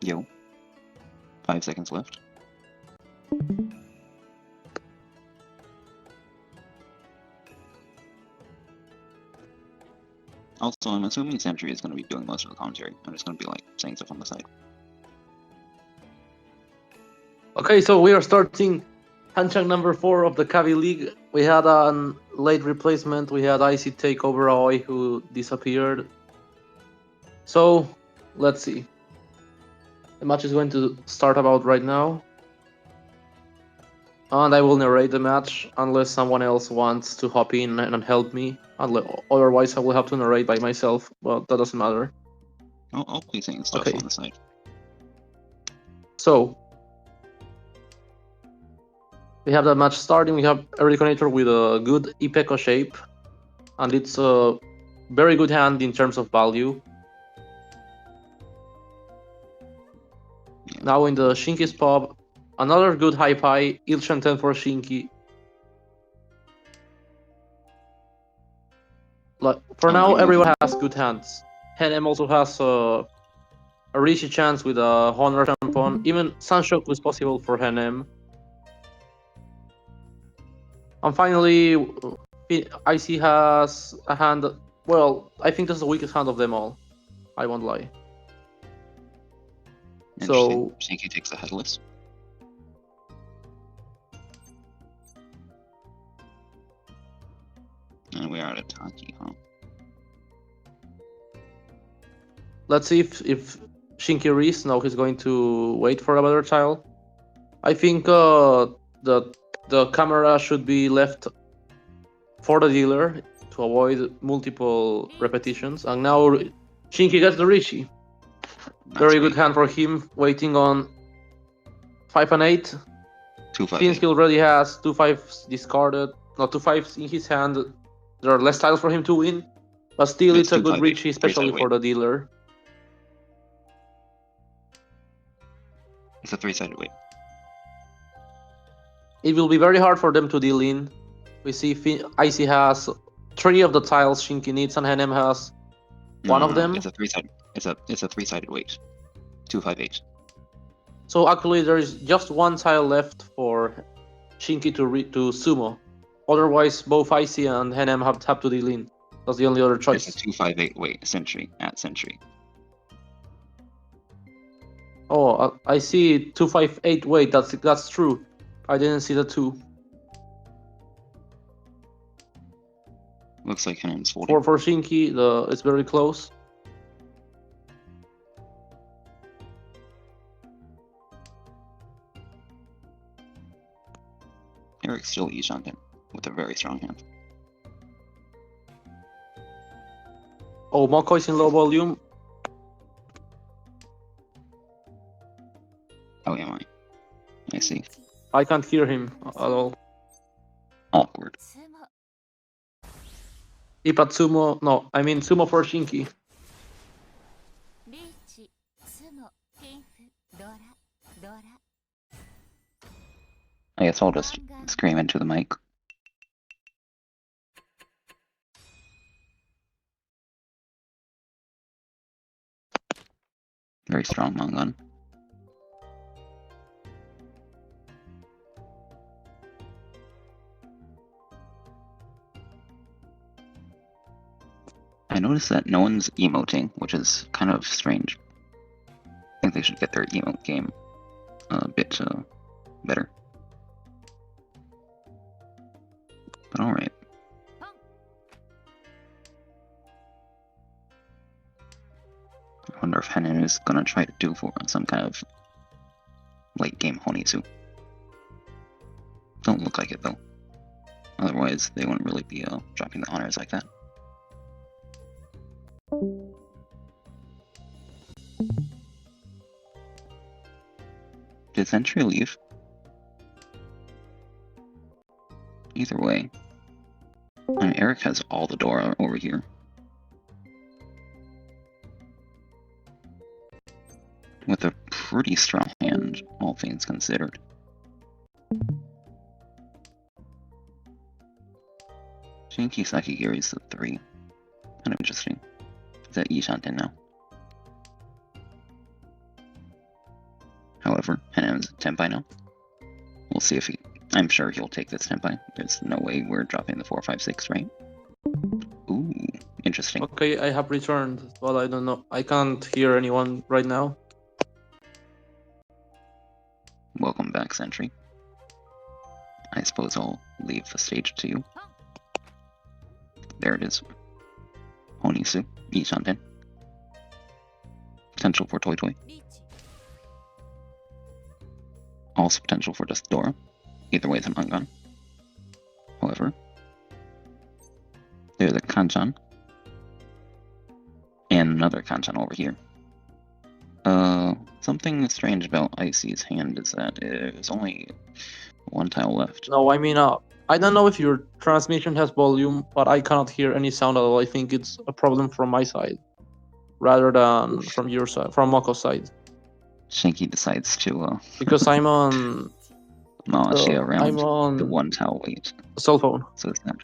Yo. 5 seconds left. Also, I'm assuming Sentry is going to be doing most of the commentary. I'm just going to be like saying stuff on the side. Okay, so we are starting Hanchan number 4 of the Kaavi League. We had a late replacement. We had Icy take over Aoi, who disappeared. So, let's see. The match is going to start about right now. And I will narrate the match unless someone else wants to hop in and help me. Otherwise, I will have to narrate by myself, but that doesn't matter. I'll be saying stuff on the side. So, we have the match starting. We have Ericonator with a good Ipeco shape, and it's a very good hand in terms of value. Yeah. Now in the Shinki's pub, another good high pie, Ilshan 10 for Shinki. Like, for now, everyone has good hands. HenM also has a Rishi chance with a Honor Shampoo. Even Sunshock is possible for HenM. And finally, Icy has a hand. Well, I think this is the weakest hand of them all. I won't lie. So Shinki takes the headless. And we are at Taki, huh? Let's see if Shinki Reese now he's going to wait for a better tile. I think the camera should be left for the dealer to avoid multiple repetitions. And now Shinki gets the Rishi. Very good hand for him, waiting on 5 and 8. 2-5. Since he already has 2 5s discarded, not 2 5s in his hand, there are less tiles for him to win. But still, it's a good Rishi, especially for the dealer. It's a 3-sided weight. It will be very hard for them to deal in. We see Icy has 3 of the tiles Shinki needs, and HenM has one of them. It's a 3-sided. It's a 3-sided weight. 2-5-8. So actually, there is just one tile left for Shinki to sumo. Otherwise, both Icy and HenM have to deal in. That's the only other choice. It's a 2-5-8 weight. Sentry at Sentry. Oh, I see 2-5-8 weight. That's true. I didn't see the 2. Looks like HenM's 40. For Shinki, it's very close. Eric's still on him with a very strong hand. Oh, Moko's in low volume. Oh, am I? I see. I can't hear him at all. Awkward. Ipat sumo. No, I mean sumo for Shinki. I guess I'll just scream into the mic. Very strong Mongon. I noticed that no one's emoting, which is kind of strange. I think they should get their emote game a bit better. But alright. I wonder if HenM is gonna try to do for some kind of late game Honisu. Don't look like it though. Otherwise, they wouldn't really be dropping the honors like that. Did Sentry leave? Either way. I mean, Eric has all the door over here. With a pretty strong hand, all things considered. Shinki Sakigiri's the 3. Kind of interesting. Is that Ishanten now? HenM's Tenpai now. We'll see if he... I'm sure he'll take this Tenpai. There's no way we're dropping the 4, 5, 6, right? Ooh, interesting. Okay, I have returned, but I don't know. I can't hear anyone right now. Welcome back, Sentry. I suppose I'll leave the stage to you. There it is. Onisu, Ishanten. Potential for Toy Toy. Also potential for just Dora. Either way, it's an Angan. However, there's a Hanchan. And another Hanchan over here. Something strange about Icy's hand is that there's only one tile left. No, I mean, I don't know if your transmission has volume, but I cannot hear any sound at all. I think it's a problem from my side, rather than from your side, from Moko's side. Shinki decides to Because I'm on. around I'm on the one tile weight. cell phone. So it's that.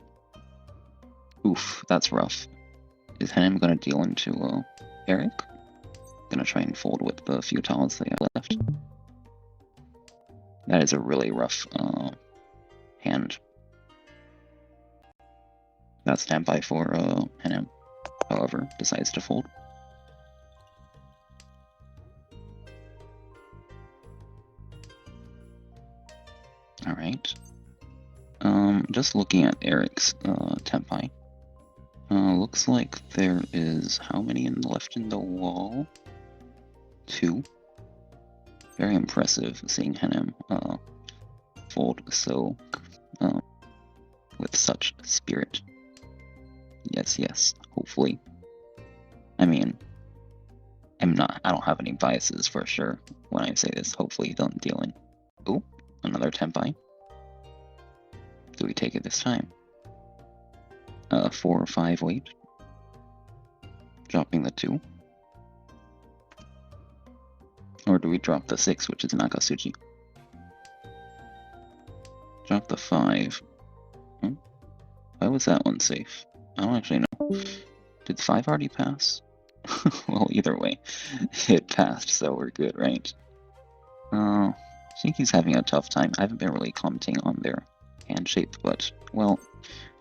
Oof, that's rough. Is HenM gonna deal into Eric? Gonna try and fold with the few tiles they have left. That is a really rough hand. That's standby for HenM. However, decides to fold. Alright. Just looking at Eric's Tenpai. Looks like there is how many left in the wall? 2. Very impressive seeing HenM fold so with such spirit. Yes, yes, hopefully. I mean, I don't have any biases for sure when I say this. Hopefully you don't deal in. Oh, another Tenpai. Do we take it this time? 4 or 5 weight. Dropping the 2. Or do we drop the 6, which is Nakatsuchi? Drop the 5. Why was that one safe? I don't actually know. Did 5 already pass? Well, either way, it passed, so we're good, right? Shinki's having a tough time. I haven't been really commenting on their hand shape, but, well,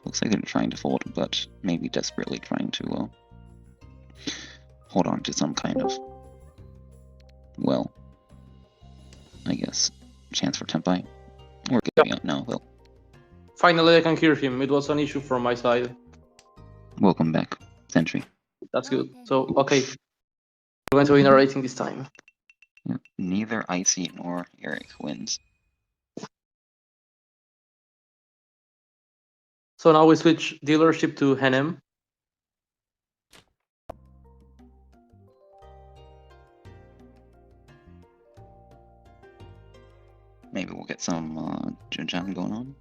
looks like they're trying to fold, but maybe desperately trying to hold on to some kind of, well, I guess, chance for Tenpai. We're giving up now, though. Finally, I can hear him. It was an issue from my side. Welcome back, Sentry. That's good. So, okay. We're going to be narrating this time. Yeah. Neither Icy nor Eric wins. So now we switch dealership to HenM. Maybe we'll get some Junjan going on.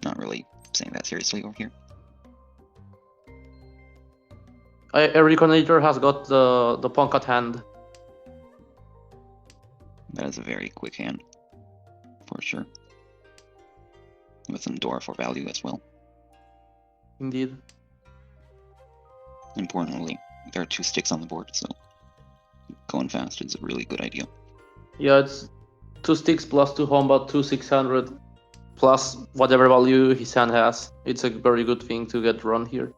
Not really saying that seriously over here. Ericonator has got the Punk at hand. That is a very quick hand, for sure. With some Dora for value as well. Indeed. Importantly, there are 2 sticks on the board, so going fast is a really good idea. Yeah, it's 2 sticks plus 2 combat, 2 600 plus whatever value his hand has. It's a very good thing to get run here.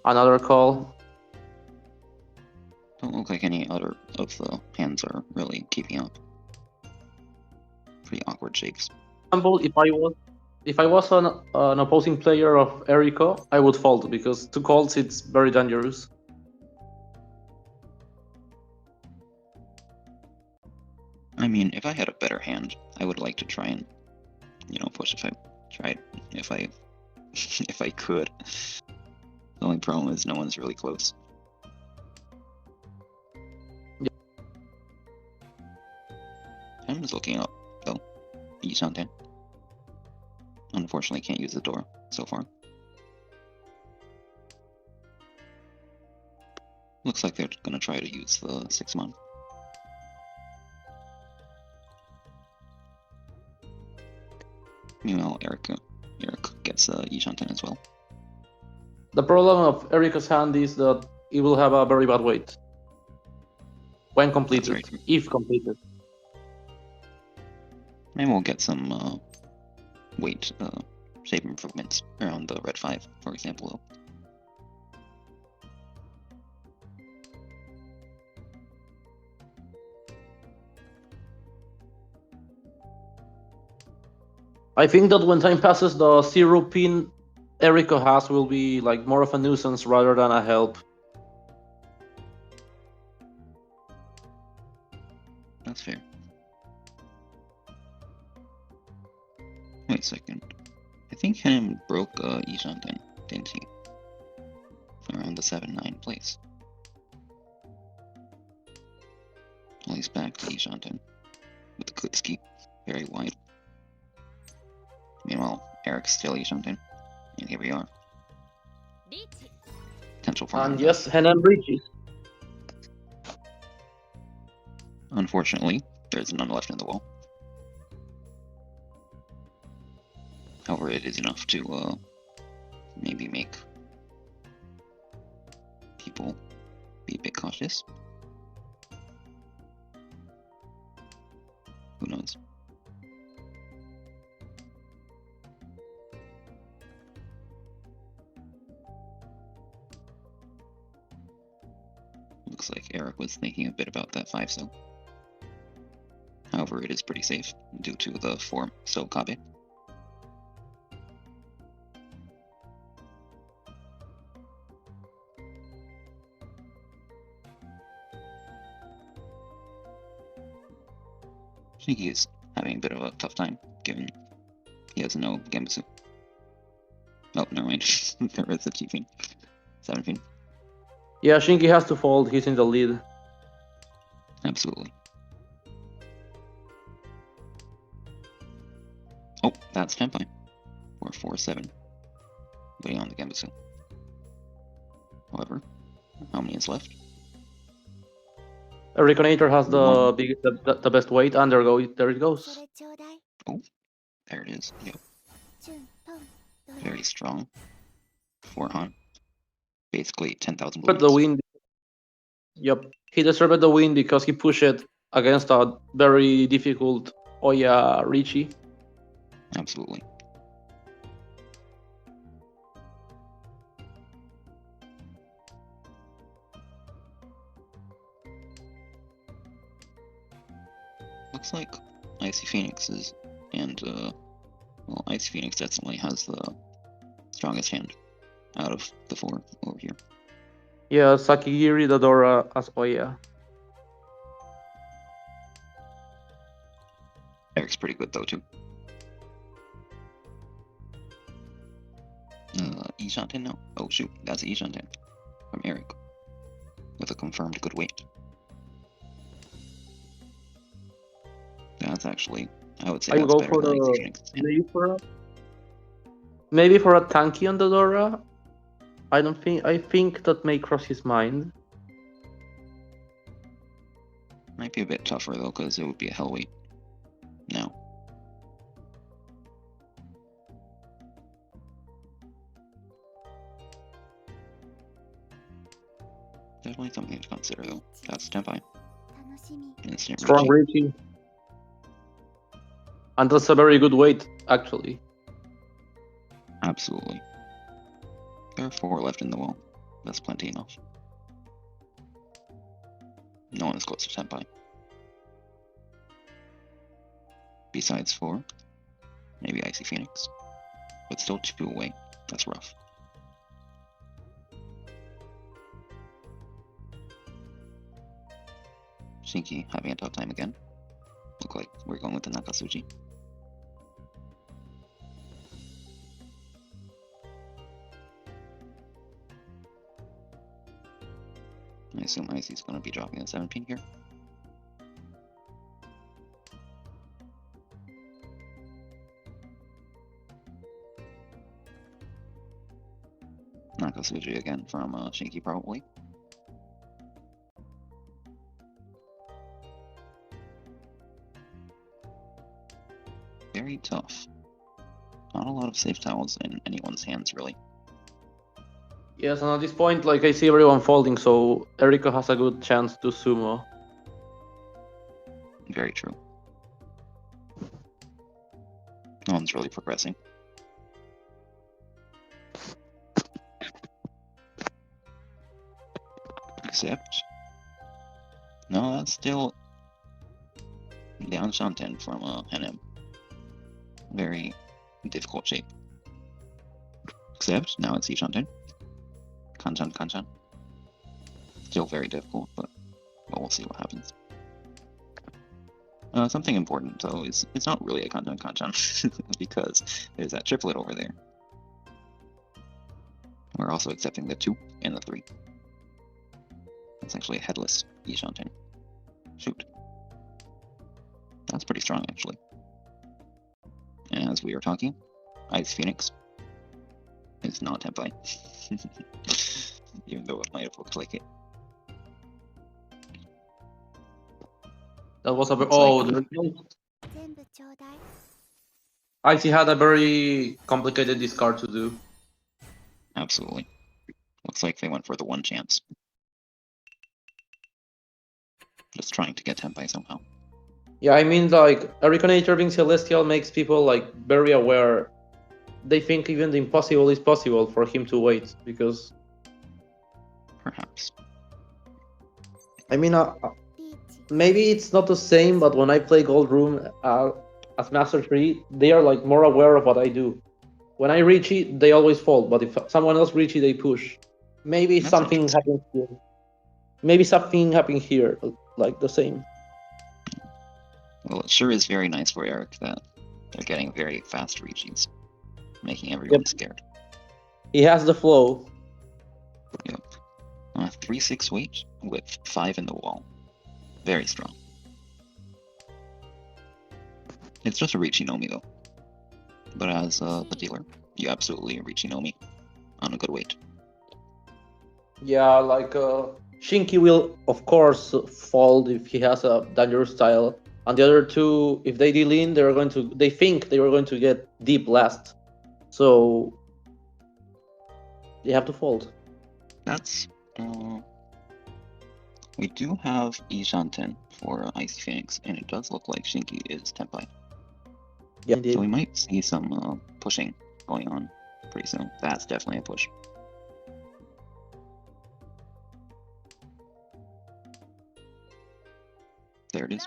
Another call. Don't look like any other of the hands are really keeping up. Pretty awkward shapes. For example, if I was an opposing player of Erico, I would fold because 2 calls it's very dangerous. I mean, if I had a better hand, I would like to try and, push if I could. The only problem is no one's really close. Yeah. I'm just looking up, though. Ishanten. Unfortunately, can't use the door so far. Looks like they're gonna try to use the 6-mon. Meanwhile, Eric gets Ishanten as well. The problem of Erica's hand is that it will have a very bad weight. when completed, very true. if completed. Maybe we'll get some weight shape improvements around the red 5, for example. Though. I think that when time passes, the 0 pin Erico has will be like more of a nuisance rather than a help. That's fair. Wait a second. I think HenM broke Ishanten, didn't he? Around the 7-9 place. Well, he's back to Ishanten with the Klitski, very wide. Meanwhile, Eric's still Ishanten, and here we are. Potential for And yes, HenM breaches. Unfortunately, there's none left in the wall. However, it is enough to maybe make people be a bit cautious. Who knows? Looks like Eric was thinking a bit about that 5 so. However, it is pretty safe due to the 4 so Kaavi. Shinki is having a bit of a tough time, given he has no Genbutsu. Oh, never mind. There is a Chiefin. 17. Yeah, Shinki has to fold. He's in the lead. Absolutely. Oh, that's Tenpai. Or 4-7. Waiting on the Genbutsu. However, how many is left? Ericonator has the best weight, and there it goes. Oh, there it is. Yep. Very strong. 4 Han. Basically 10,000 But the win. Yep, he deserved the win because he pushed it against a very difficult Oya Richie. Absolutely. Looks like IcyPhoenix is, and well, IcyPhoenix definitely has the strongest hand out of the 4 over here. Yeah, Sakigiri, Dodora as Oya. Eric's pretty good though too. Ishanten now? Oh shoot, that's Ishanten from Eric with a confirmed good weight. That's actually, I would say I that's go better for than the IcyPhoenix. maybe for a tanky on Dodora. I think that may cross his mind. Might be a bit tougher though, because it would be a hell weight now. Definitely something to consider though. That's Tenpai. Instant Strong Richie. Richie. And that's a very good weight, actually. Absolutely. There are 4 left in the wall. That's plenty enough. No one is close to Tenpai. Besides 4, maybe IcyPhoenix. But still 2 away. That's rough. Shinki having a tough time again. Look like we're going with the Nakatsuchi. I assume Icy's going to be dropping the 7 pin here. Nakatsuchi again from Shinki probably. Very tough. Not a lot of safe towels in anyone's hands, really. Yes, and at this point, like I see everyone folding, so Erico has a good chance to sumo. Very true. No one's really progressing. Except... No, that's still... the Hanchan from HenM. Very difficult shape. Except, now it's Ishanten. Kanchan. Still very difficult, but well, we'll see what happens. Something important, though, is it's not really a Kanchan, because there's that triplet over there. We're also accepting the 2 and the 3. It's actually a headless Ishanten. Shoot. That's pretty strong, actually. And as we were talking, IcyPhoenix is not Tenpai. Even though it might have looked like it. That was a Looks Icy had a very complicated discard to do. Absolutely. Looks like they went for the 1 chance. Just trying to get Tenpai somehow. Yeah, I mean, like, Ericonator being Celestial makes people, like, very aware. They think even the impossible is possible for him to wait, because... Perhaps. I mean, maybe it's not the same, but when I play Gold Room as Master 3, they are, like, more aware of what I do. When I reach it, they always fold, but if someone else reach it, they push. Maybe That's something happens here. Maybe something happened here, like the same. Well, it sure is very nice for Eric that they're getting very fast reaches, making everyone scared. He has the flow. Yep. 3/6 weight with 5 in the wall. Very strong. It's just a Richinomi though. But as the dealer, you absolutely Richinomi on a good weight. Yeah, like Shinki will of course fold if he has a dangerous style, and the other two, if they deal in, they think they were going to get deep last, so they have to fold. That's we do have Ishanten for IcyPhoenix, and it does look like Shinki is Tenpai. Yeah, so we might see some pushing going on pretty soon. That's definitely a push. There it is.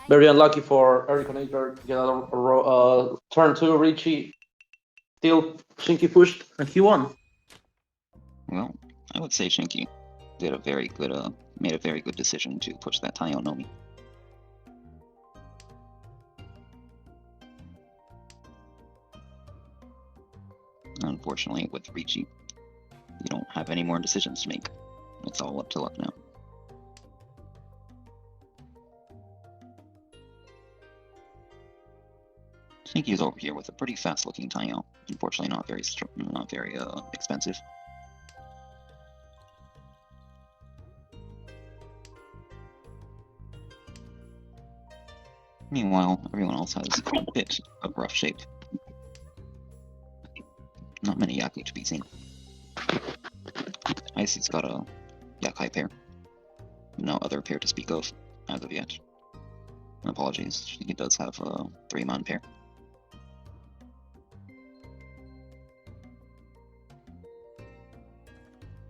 Very unlucky for Ericonator to get a turn 2 Richie. Still, Shinki pushed and he won. Well, I would say Shinki did a very good, made a very good decision to push that Taionomi. Unfortunately, with Richie, you don't have any more decisions to make. It's all up to luck now. Shinki is over here with a pretty fast-looking Taio. Unfortunately, not very expensive. Meanwhile, everyone else has a bit of rough shape. Not many Yaku to be seen. Icy's got a Yakai pair. No other pair to speak of as of yet. Apologies, he does have a 3-man pair.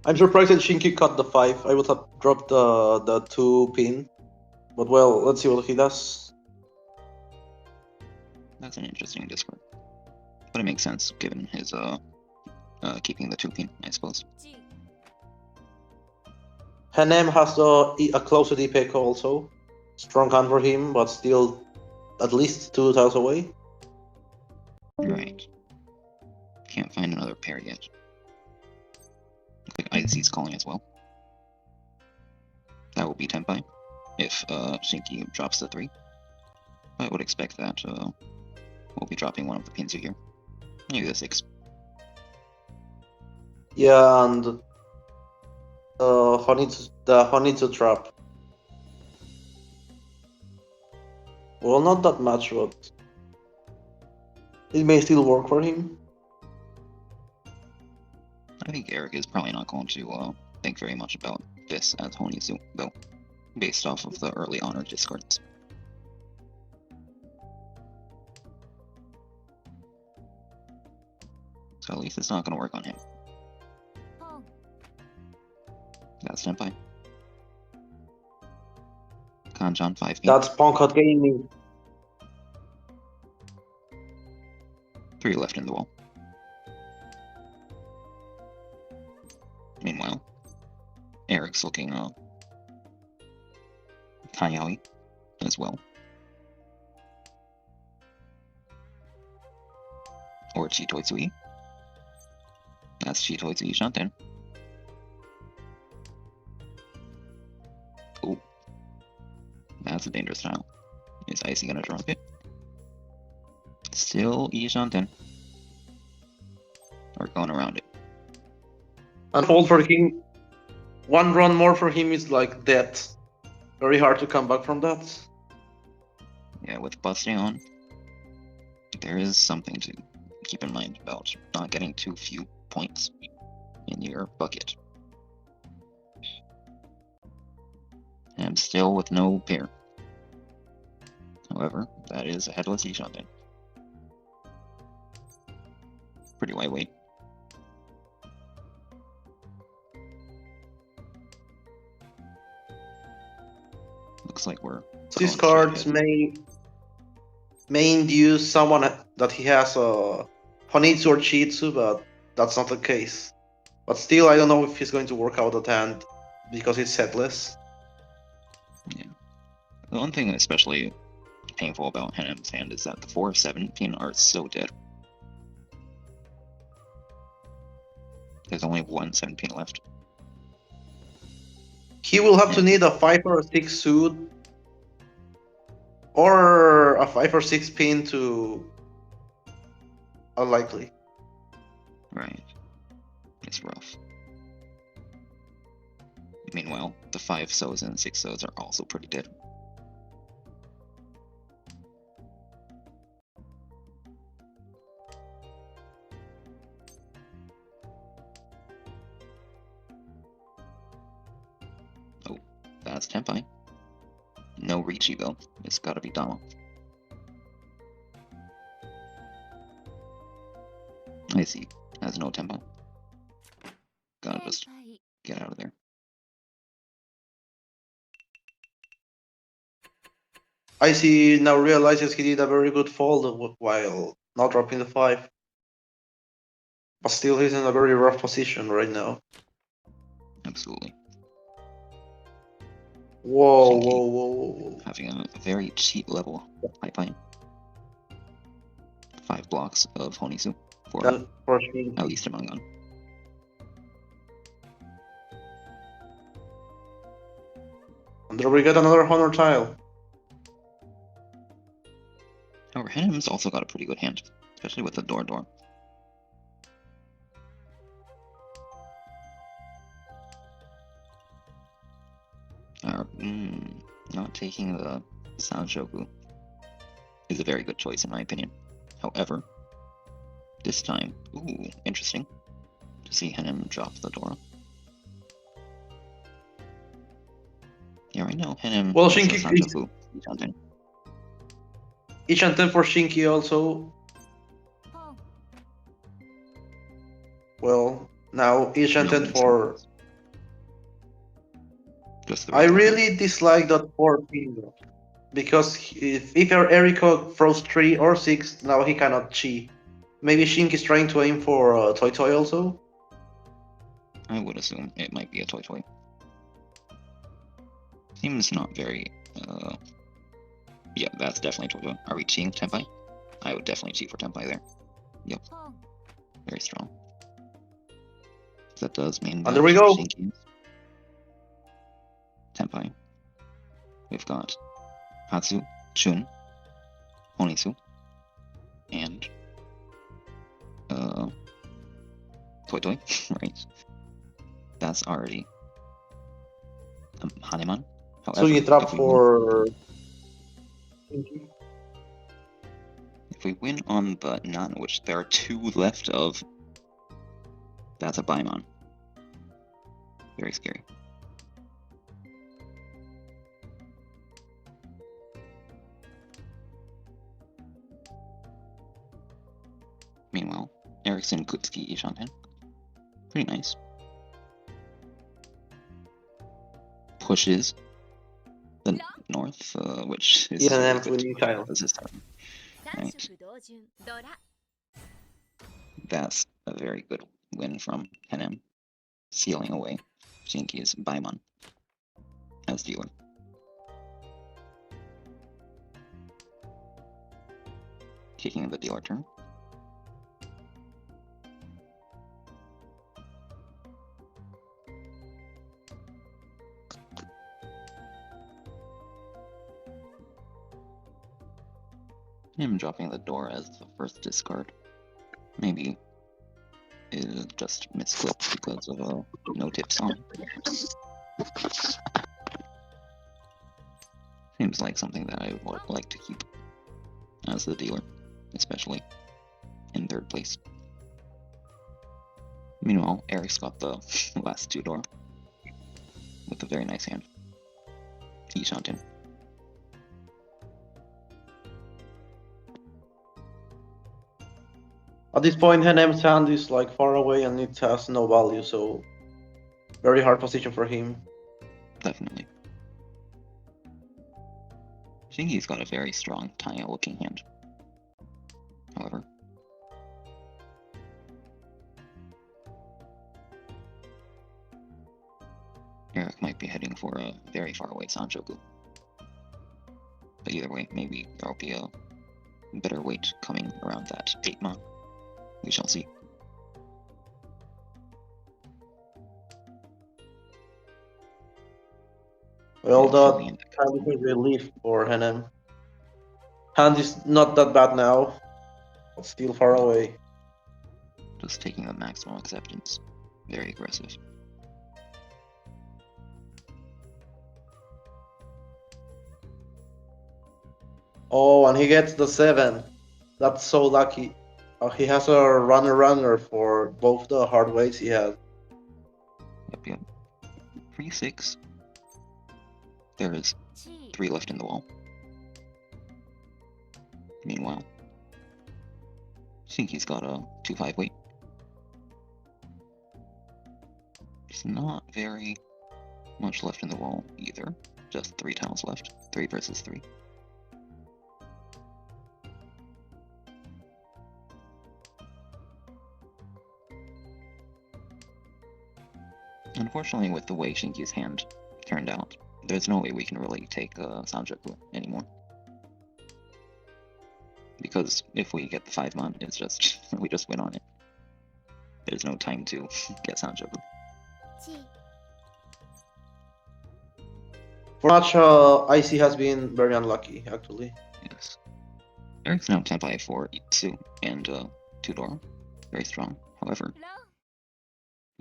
I'm surprised that Shinki cut the 5. I would have dropped the 2 pin. But well, let's see what he does. That's an interesting discord. But it makes sense given his keeping the 2 pin, I suppose. HenM has a closer DPEC also. Strong hand for him, but still at least 2 tiles away. Right. Can't find another pair yet. Looks like Icy's calling as well. That will be Tenpai if Shinki drops the 3. I would expect that we'll be dropping one of the pins here. Maybe the 6. Yeah, and the Honitsu trap. Well, not that much, but it may still work for him. I think Eric is probably not going to think very much about this as Honitsu, though. based off of the early honor discards. So at least it's not going to work on him. That's Senpai. Hanchan 5 That's Ponkat Gaming. 3 left in the wall. Meanwhile, Eric's looking Kaavi as well. Or Chitoitsui. That's Chitoitsui Shanten. Oh. That's a dangerous tile. Is Icy gonna drop it? Still Shanten. Or going around it. And hold for him. One run more for him is like death. Very hard to come back from that. Yeah, with busting on, there is something to keep in mind about not getting too few points in your bucket. And still with no pair. However, that is a headless Shanten. Pretty lightweight. Looks like we're... These cards may induce someone that he has Honitsu or Chitsu, but that's not the case. But still, I don't know if he's going to work out at hand because it's setless. Yeah. The one thing especially painful about HenM's hand is that the 4 of 17 are so dead. There's only 1 17 left. He will have to need a 5 or a 6 suit or a 5 or 6 pin to unlikely. Right. It's rough. Meanwhile, the 5 so's and 6 so's are also pretty dead. Oh, that's Tenpai. No Riichi though. It's gotta be Dama. I see. Has no Tenpai. Gotta just get out of there. Icy now realizes he did a very good fold while not dropping the 5. But still, he's in a very rough position right now. Absolutely. Whoa, Shinki whoa, whoa, whoa. having a very cheap level pipeline. 5 blocks of Honitsu for at least a Mangan. And there we get another honor tile. However, HenM's also got a pretty good hand, especially with the door. Not taking the Sanshoku is a very good choice in my opinion. However, this time, ooh, interesting to see HenM drop the door. Yeah, right now HenM. Well, Shinki. Sanshoku. Shanten for Shinki also. Well, now Shanten for. I really dislike that 4 pin because if Erico throws 3 or 6, now he cannot chi. Maybe Shinki's trying to aim for Toy also? I would assume it might be a Toy. Seems not very, yeah, that's definitely Toy. Are we cheating Tenpai? I would definitely cheat for Tenpai there. Yep. Very strong. That does mean that... And there we go! Shinki, Tenpai. We've got Hatsu, Chun, Honitsu, and Toy, right? That's already Haneman. However, so you drop for if we win on the Nan, which there are 2 left of, that's a Baimon. Very scary. Sinkutski Ishanten. Pretty nice. Pushes the north, which is Yeah, very I'm good. winning child. This is time. Right. That's a very good win from HenM, sealing away Shinki's Baimon as dealer. Taking the dealer turn. Him dropping the door as the first discard. Maybe it just misclicked because of no tips on. Seems like something that I would like to keep as the dealer, especially in third place. Meanwhile, Eric's got the last two door with a very nice hand. Ishanten. At this point, HenM's hand is like far away and it has no value, so very hard position for him. Definitely. Shinki's got a very strong Tanya looking hand. However, Eric might be heading for a very far away Sanjoku. But either way, maybe there'll be a better weight coming around that 8-mon. We shall see. Well, Fully that kind of a relief for HenM. Hand is not that bad now, but still far away. just taking the maximum acceptance. Very aggressive. Oh, and he gets the 7. That's so lucky. He has a runner for both the hard weights he has. Yep. 3-6. There is 3 left in the wall. Meanwhile, Shinki's got a 2-5 weight. There's not very much left in the wall either. Just 3 tiles left. 3 versus 3. Unfortunately, with the way Shinki's hand turned out, there's no way we can really take Sanjoku anymore. Because if we get the 5-mon, it's just, we just win on it. There's no time to get Sanjoku. For much, Icy has been very unlucky, actually. Yes. Eric's now 10 by 4 Itsu and 2-door. Very strong. However,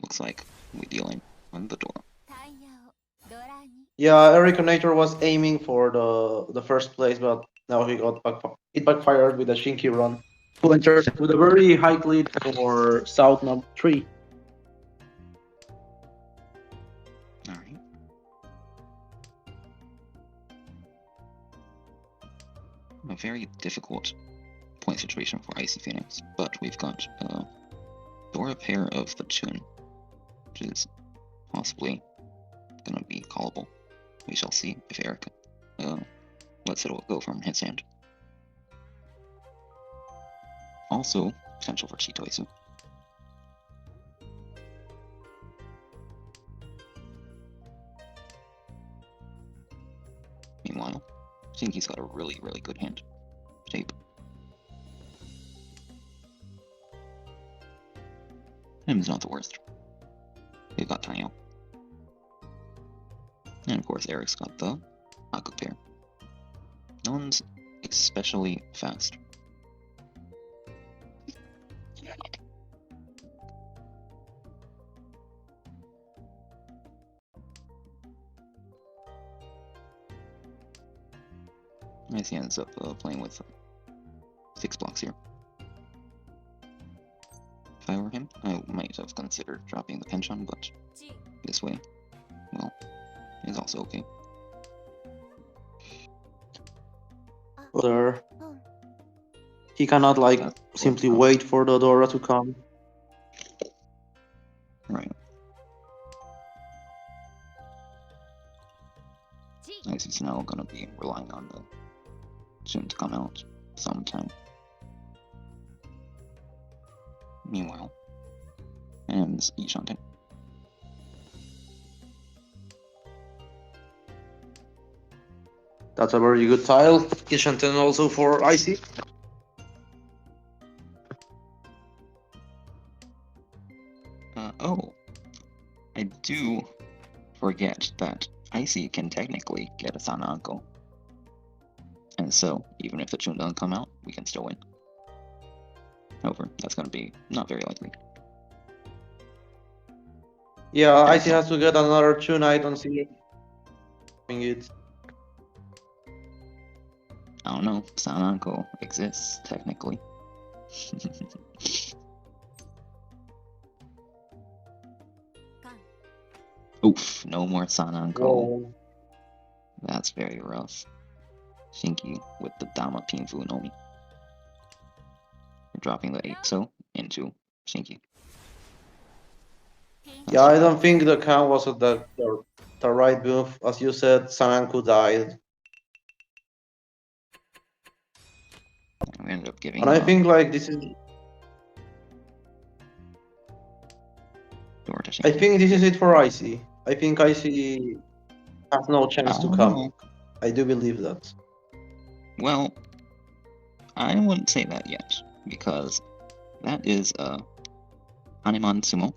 looks like we dealing on the door. Yeah, Ericonator was aiming for the first place, but now he got it backfired with a Shinki run. Who enters with a very high lead for South number 3. Alright. A very difficult point situation for IcyPhoenix, but we've got door a pair of the Chun, which is possibly gonna be callable. We shall see if Eric lets it go from his hand. Also, potential for Chitoisu. Meanwhile, Shinki's got a really, really good hand shape. Him's not the worst. We've got Tanyo. And of course, Eric's got the Aku pair. No one's especially fast. Nice, he ends up playing with 6 blocks here. If I were him, I might have considered dropping the Hanchan, but this way, well, is also okay. There. He cannot like simply wait for the Dora to come. Icy's now gonna be relying on the soon to come out sometime. Meanwhile, HenM's Shanten. That's a very good tile. Kishanten also for Icy. Oh, I do forget that Icy can technically get a Sananko. And so, even if the tune doesn't come out, we can still win. However, that's going to be not very likely. Yeah, Icy has to get another tune. I don't see it. I don't know, Sananko exists, technically. Oof, no more Sananko. Whoa. That's very rough. Shinki with the Dama Pinfu Nomi. We're dropping the 8-so into Shinki. Yeah, I don't think the count was the right move. As you said, Sananku died. And we ended up giving And I think like this is door to Shinki. I think this is it for Icy. I think Icy has no chance to come. I do believe that. Well, I wouldn't say that yet, because that is a Hanuman Sumo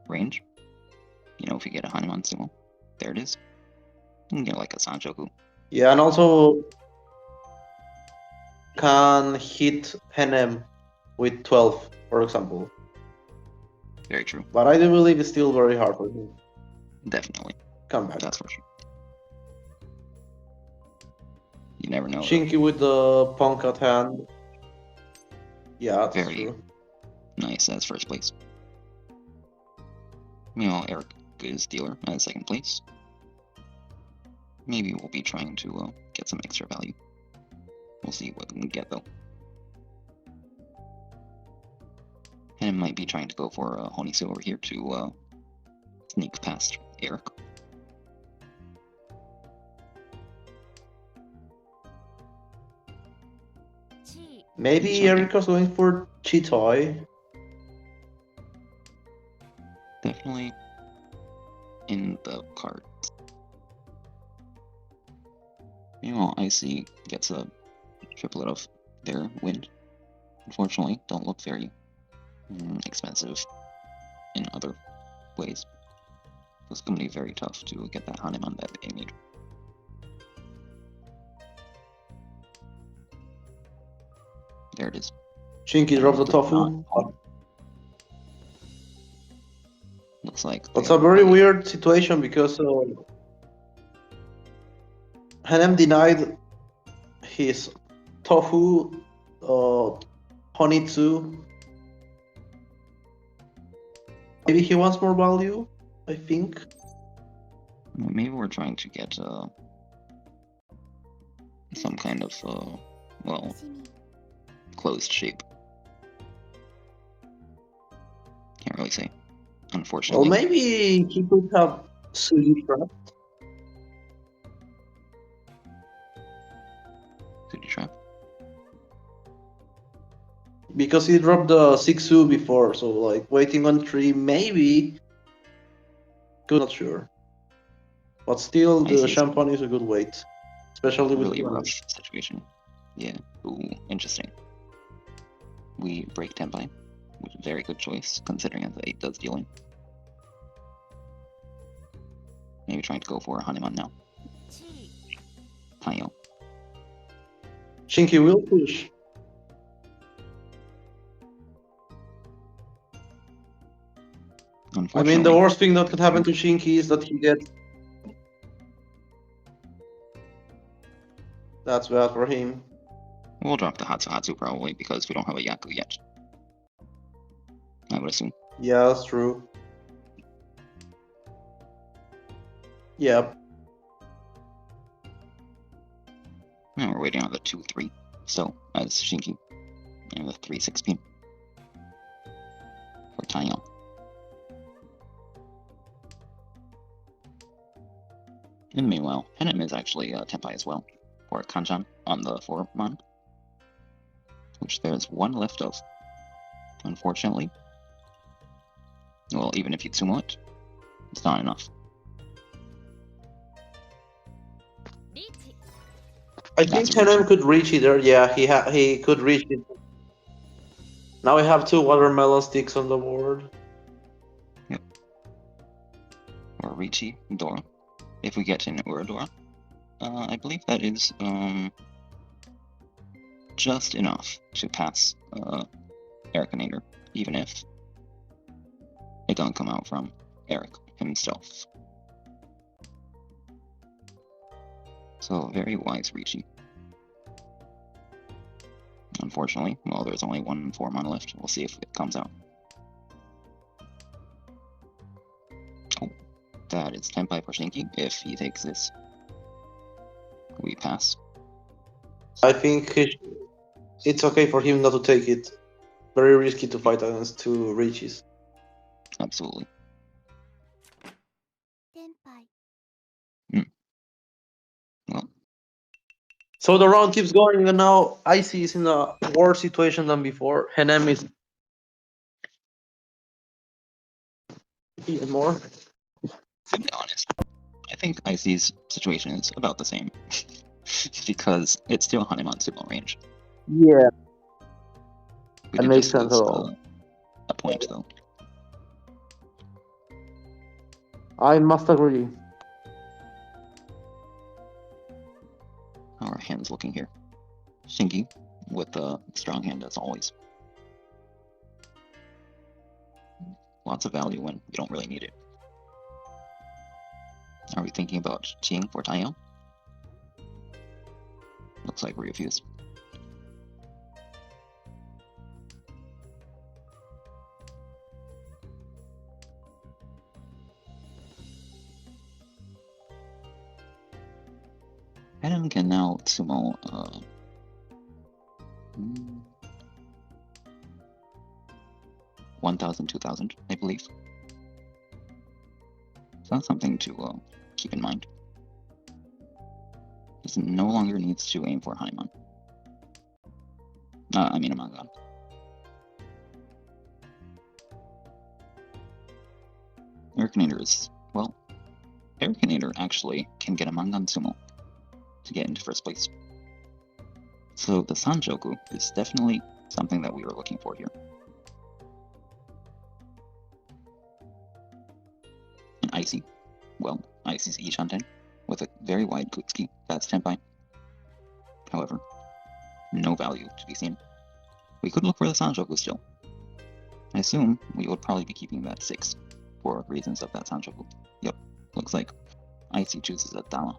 range. You know, if you get a Hanuman Sumo, there it is. You can get like a Sanchoku. Yeah, and also can hit HenM with 12, for example. Very true. But I do believe it's still very hard for him. Definitely. Come back. That's for sure. You never know. Shinki with the punk at hand. Yeah, that's Very true. nice as first place. Meanwhile, Eric is dealer as second place. Maybe we'll be trying to get some extra value. We'll see what we can get though. And might be trying to go for Honisu over here to sneak past Eric. Maybe Erica's going for Chitoy. Definitely in the cards. Meanwhile, Icy gets a triplet of their wind. Unfortunately, don't look very expensive in other ways. It's going to be very tough to get that Hanuman that they made. There it is. Shinki drops the tofu. Looks like It's a very weird situation because HenM denied his tofu, Honitsu. Maybe he wants more value, I think. Maybe we're trying to get some kind of, well, closed shape. Can't really say, unfortunately. Well, maybe he could have Suji Trap. Suji Trap? Because he dropped the 6-2 before, so like waiting on 3, maybe. Not sure. But still, the champagne is a good weight. Especially with really rough situation. Yeah. Ooh, interesting. We break Tenpai, which is a very good choice, considering that the 8 does dealing. Maybe trying to go for a Hanuman now. Tayo. Shinki will push. I mean, the worst thing that could happen to Shinki is that he gets... That's bad for him. We'll drop the Hatsu probably because we don't have a Yaku yet. I would assume. Yeah, that's true. Yep. Now we're waiting on the 2-3. So, as Shinki. And the 3-16. For Taeyeon. And meanwhile, HenM is actually Tenpai as well, for Hanchan on the 4-mon, which there's one left of, unfortunately. Well, even if you sumo it, it's not enough. I think That's a reach. HenM could reach either. Yeah, he could reach it. Now we have 2 watermelon sticks on the board. Yep. Or Richi Dora. If we get an Uradora, I believe that is just enough to pass Ericonator, even if it doesn't come out from Eric himself. So very wise Richi. Unfortunately, well, there's only one 4-mon left. We'll see if it comes out. Oh, that is Tenpai for Shinki. If he takes this, we pass. I think it's okay for him not to take it. Very risky to fight against 2 Riches. Absolutely. Well, so the round keeps going, and now Icy is in a worse situation than before. HenM is even more. to be honest, I think Icy's situation is about the same. because it's still Hanuman sumo range. Yeah. We That did makes just sense lose at all. a point though. I must agree. How are hands looking here? Shinki with a strong hand as always. Lots of value when we don't really need it. Are we thinking about Qing for Taiyao? Looks like we refuse. HenM can now sumo 1,000, 2,000, I believe. So that's something to keep in mind. This no longer needs to aim for Hanuman. I mean Among God. Ericonator is, well, Ericonator actually can get a Mangan Sumo to get into first place. So the Sanjoku is definitely something that we were looking for here. And Icy, well, Icy's Ichanten with a very wide Kutsuki, that's Tenpai. However, no value to be seen. We could look for the Sanjoku still. I assume we would probably be keeping that 6 for reasons of that Sanjoku. Yep, looks like Icy chooses a Dama.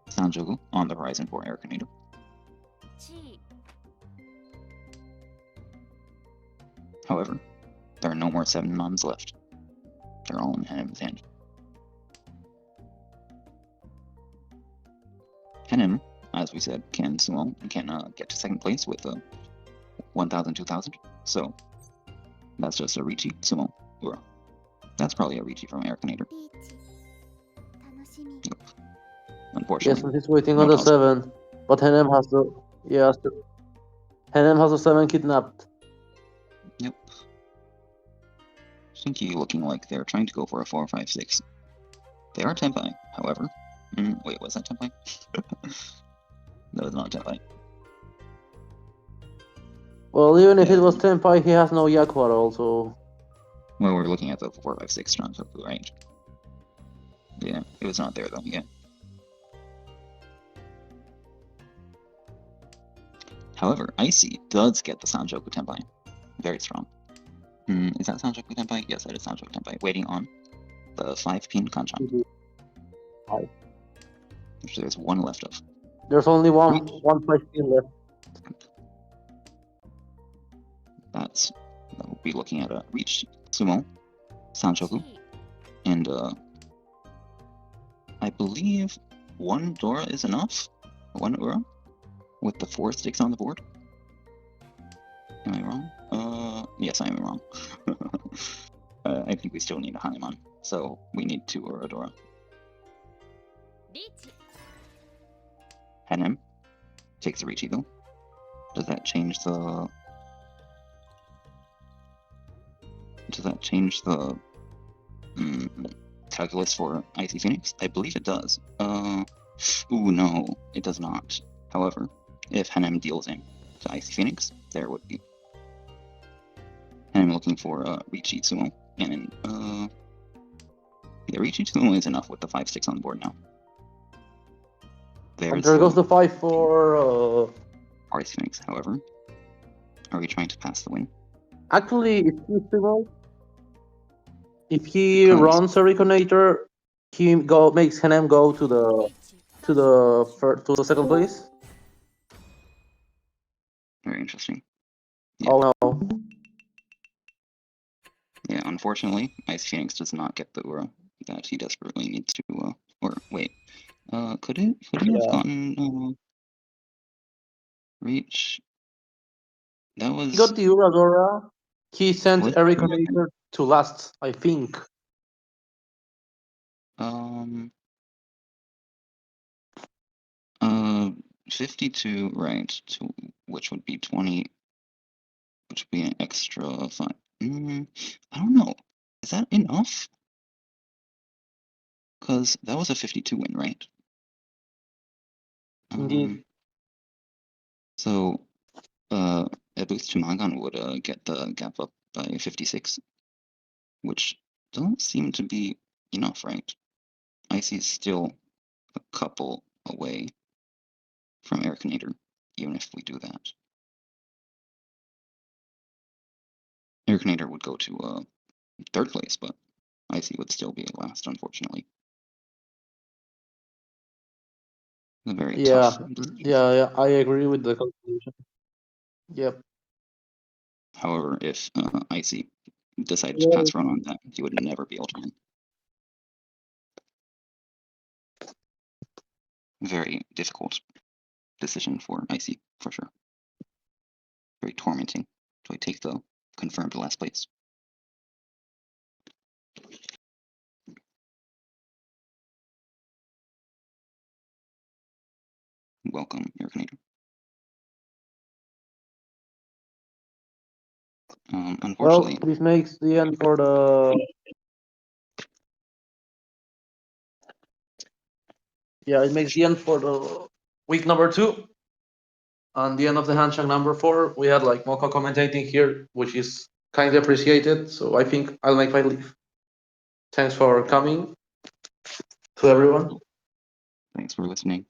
Sanjoku on the horizon for Ericonator. However, there are no more 7-mons left. They're all in HenM's hand. HenM, as we said, can sumo and can get to second place with 1,000, 2,000. So that's just a Richi sumo Ura. That's probably a Richi from Ericonator. Yep. Unfortunately. Yes, and he's waiting on the 7, but HenM has the HenM has the 7 kidnapped. Yep. Shinki looking like they're trying to go for a 4, 5, 6. They are Tenpai, however. Wait, was that Tenpai? No, it's not Tenpai. Well, even if it was Tenpai, he has no Yaku at all, so... Well, we're looking at the 4, 5, 6 Sanjoku, right? Yeah, it was not there though, yeah. However, Icy does get the Sanjoku Tenpai. Very strong. Is that Sanjoku Tenpai? Yes, that is Sanjoku Tenpai. Waiting on the 5-pin Kanchan. Which there's one left of. There's only one 5-pin left. That we'll be looking at a Reach Sumo, Sanjoku, and I believe one Dora is enough? One Ura? with the 4 sticks on the board. Am I wrong? Yes, I am wrong. I think we still need a HenM, so we need 2 Oradora. HenM takes a reach eagle. Does that change the... calculus for IcyPhoenix? I believe it does. Ooh, no, it does not. However, if HenM deals in to IcyPhoenix, there would be. And I'm looking for Reach Itsumo, and yeah, Reach Itsumo is enough with the 5 sticks on the board now. And there goes the 5 for IcyPhoenix. However, are we trying to pass the win? Actually, if he runs Ericonator, he makes HenM go to the second place. Very interesting. Yeah. Oh no. Yeah, unfortunately, IcyPhoenix does not get the Ura that he desperately needs to. Or wait, could it have gotten Reach? That was. He got the Uradora. He sent Ericonator to last, I think. 52, right? To which would be 20, which would be an extra 5. I don't know. Is that enough? Because that was a 52 win, right? Indeed. So, a boost to Magan would get the gap up by 56, which doesn't seem to be enough, right? Icy's still a couple away from Ericonator, even if we do that. Ericonator would go to 3rd place, but Icy would still be last, unfortunately. A very tough decision. Yeah, I agree with the calculation. Yep. However, if Icy decided to pass run on that, he would never be able to win. Very difficult decision for Icy, for sure. Very tormenting. Do I take the confirmed last place? Welcome, Ericonator. Unfortunately. Well, this makes the end for the. Yeah, it makes the end for the week number 2. And the end of the Hanchan number 4. We had like Moko commentating here, which is kind of appreciated. So I think I'll make my leave. Thanks for coming to everyone. Thanks for listening.